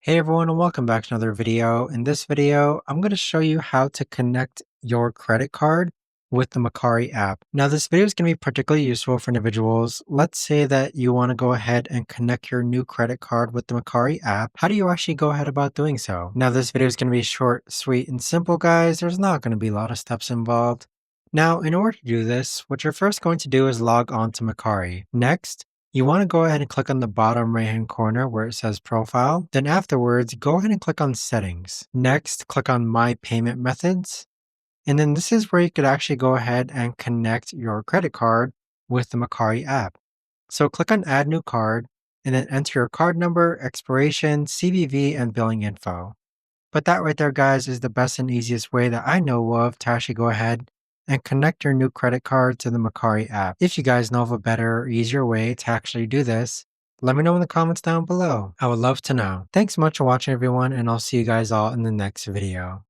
Hey everyone, and welcome back to another video. In this video, I'm going to show you how to connect your credit card with the Mercari app. Now, this video is going to be particularly useful for individuals. Let's say that you want to go ahead and connect your new credit card with the Mercari app. How do you actually go ahead about doing so? Now, this video is going to be short, sweet, and simple, guys. There's not going to be a lot of steps involved. Now, in order to do this, what you're first going to do is log on to Mercari. Next, you want to go ahead and click on the bottom right hand corner where it says profile. Then afterwards, go ahead and click on settings. Next, click on my payment methods. And then this is where you could actually go ahead and connect your credit card with the Mercari app. So click on add new card and then enter your card number, expiration, CVV, and billing info. But that right there, guys, is the best and easiest way that I know of to actually go ahead and connect your new credit card to the Mercari app. If you guys know of a better or easier way to actually do this, let me know in the comments down below. I would love to know. Thanks so much for watching, everyone, and I'll see you guys all in the next video.